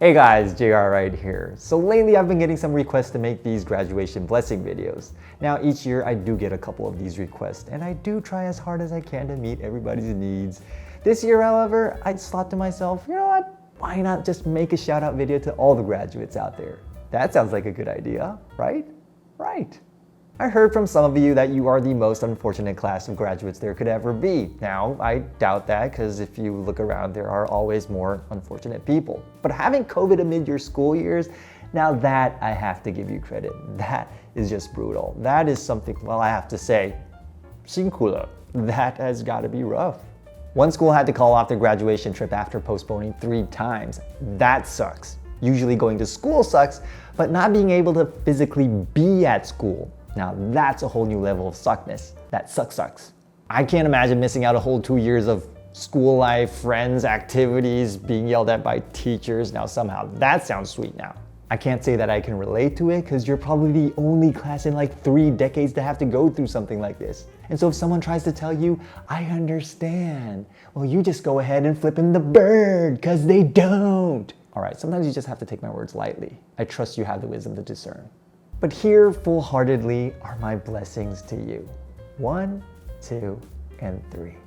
Hey guys, JR right here. So lately I've been getting some requests to make these graduation blessing videos. Now each year I do get a couple of these requests and I do try as hard as I can to meet everybody's needs. This year, however, I just thought to myself, you know what? Why not just make a shout out video to all the graduates out there? That sounds like a good idea, right? Right. I heard from some of you that you are the most unfortunate class of graduates there could ever be. Now, I doubt that because if you look around, there are always more unfortunate people. But having COVID amid your school years, now that I have to give you credit. That is just brutal. That is something, well, I have to say, 辛苦了. That has got to be rough. One school had to call off their graduation trip after postponing 3 times. That sucks. Usually going to school sucks, but not being able to physically be at school. Now that's a whole new level of suckness. That sucks. I can't imagine missing out a whole 2 years of school life, friends, activities, being yelled at by teachers. Now somehow that sounds sweet now. I can't say that I can relate to it because you're probably the only class in like 3 decades to have to go through something like this. And so if someone tries to tell you, I understand, well, you just go ahead and flip them the bird because they don't. All right, sometimes you just have to take my words lightly. I trust you have the wisdom to discern. But here, full-heartedly, are my blessings to you. 1, 2, and 3.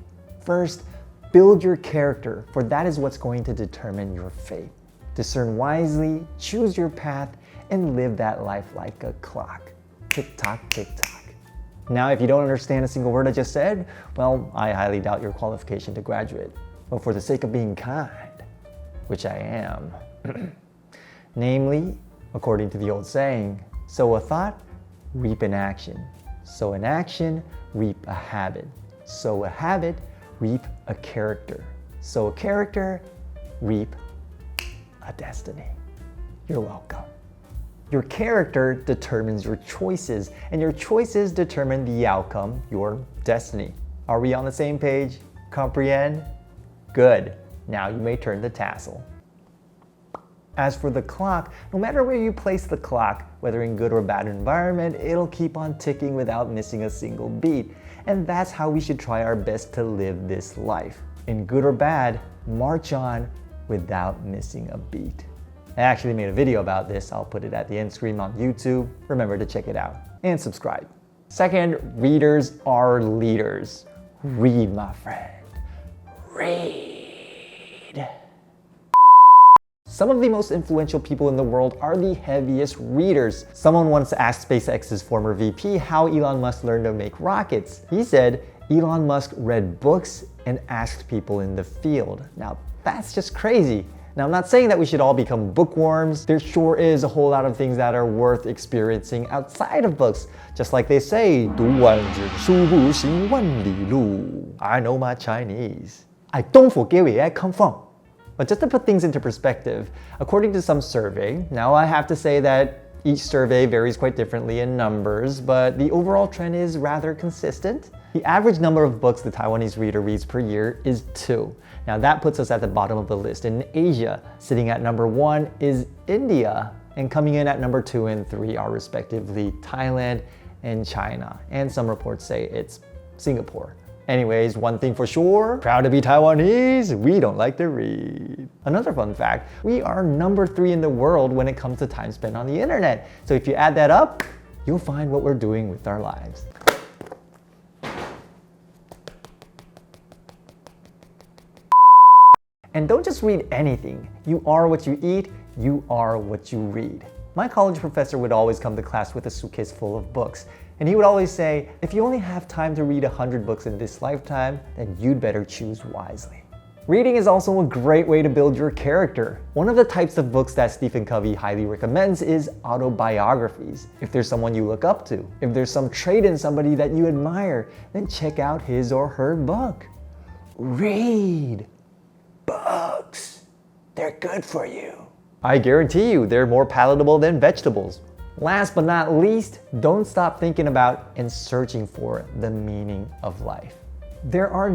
First, build your character, for that is what's going to determine your fate. Discern wisely, choose your path, and live that life like a clock. Tick-tock, tick-tock. Now, if you don't understand a single word I just said, well, I highly doubt your qualification to graduate. But for the sake of being kind, which I am, namely, according to the old saying, sow a thought, reap an action. Sow an action, reap a habit. Sow a habit, reap a character. Sow a character, reap a destiny. You're welcome. Your character determines your choices, and your choices determine the outcome, your destiny. Are we on the same page? Comprehend? Good. Now you may turn the tassel. As for the clock, no matter where you place the clock, whether in good or bad environment, it'll keep on ticking without missing a single beat. And that's how we should try our best to live this life. In good or bad, march on without missing a beat. I actually made a video about this. I'll put it at the end screen on YouTube. Remember to check it out and subscribe. Second, readers are leaders. Read, my friend. Read. Some of the most influential people in the world are the heaviest readers. Someone once asked SpaceX's former VP how Elon Musk learned to make rockets. He said Elon Musk read books and asked people in the field. Now that's just crazy. Now I'm not saying that we should all become bookworms. There sure is a whole lot of things that are worth experiencing outside of books. Just like they say, 读万卷书不行万里路. I know my Chinese. I don't forget where I come from. But just to put things into perspective, according to some survey, now I have to say that each survey varies quite differently in numbers, but the overall trend is rather consistent. The average number of books the Taiwanese reader reads per year is 2. Now that puts us at the bottom of the list. In Asia, sitting at number 1 is India, and coming in at number 2 and 3 are respectively Thailand and China. And some reports say it's Singapore. Anyways, one thing for sure, proud to be Taiwanese, we don't like to read. Another fun fact, we are number 3 in the world when it comes to time spent on the internet. So if you add that up, you'll find what we're doing with our lives. And don't just read anything. You are what you eat, you are what you read. My college professor would always come to class with a suitcase full of books. And he would always say, if you only have time to read 100 books in this lifetime, then you'd better choose wisely. Reading is also a great way to build your character. One of the types of books that Stephen Covey highly recommends is autobiographies. If there's someone you look up to, if there's some trait in somebody that you admire, then check out his or her book. Read books. They're good for you. I guarantee you they're more palatable than vegetables. Last but not least, don't stop thinking about and searching for the meaning of life. There are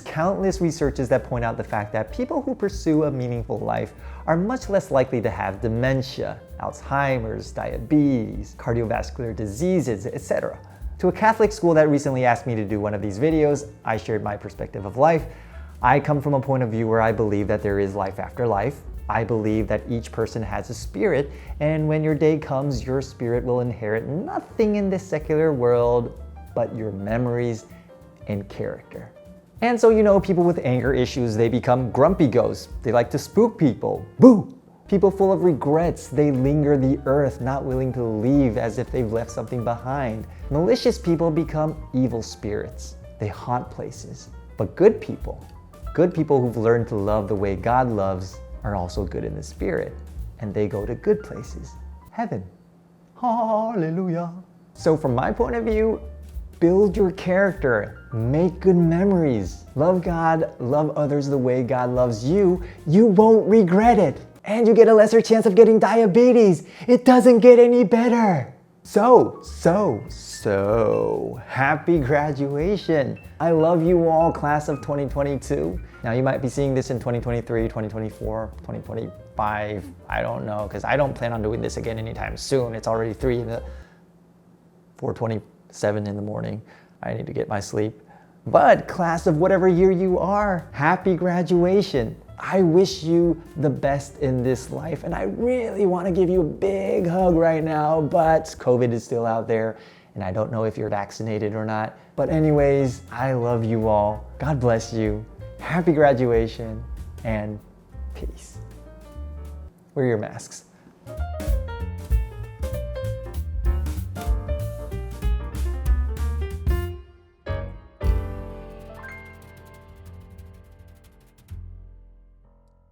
countless researches that point out the fact that people who pursue a meaningful life are much less likely to have dementia, Alzheimer's, diabetes, cardiovascular diseases, etc. To a Catholic school that recently asked me to do one of these videos, I shared my perspective of life. I come from a point of view where I believe that there is life after life. I believe that each person has a spirit, and when your day comes, your spirit will inherit nothing in this secular world but your memories and character. And so, people with anger issues, they become grumpy ghosts. They like to spook people. Boo! People full of regrets, they linger the earth, not willing to leave as if they've left something behind. Malicious people become evil spirits. They haunt places. But good people who've learned to love the way God loves, are also good in the spirit, and they go to good places, heaven. Hallelujah. So from my point of view, build your character, make good memories, love God, love others the way God loves you. You won't regret it, and you get a lesser chance of getting diabetes. It doesn't get any better. So, happy graduation. I love you all, class of 2022. Now you might be seeing this in 2023, 2024, 2025, I don't know, because I don't plan on doing this again anytime soon. It's already 4:27 in the morning. I need to get my sleep. But class of whatever year you are, happy graduation. I wish you the best in this life, and I really want to give you a big hug right now, but COVID is still out there, and I don't know if you're vaccinated or not. But anyways, I love you all. God bless you. Happy graduation, and peace. Wear your masks.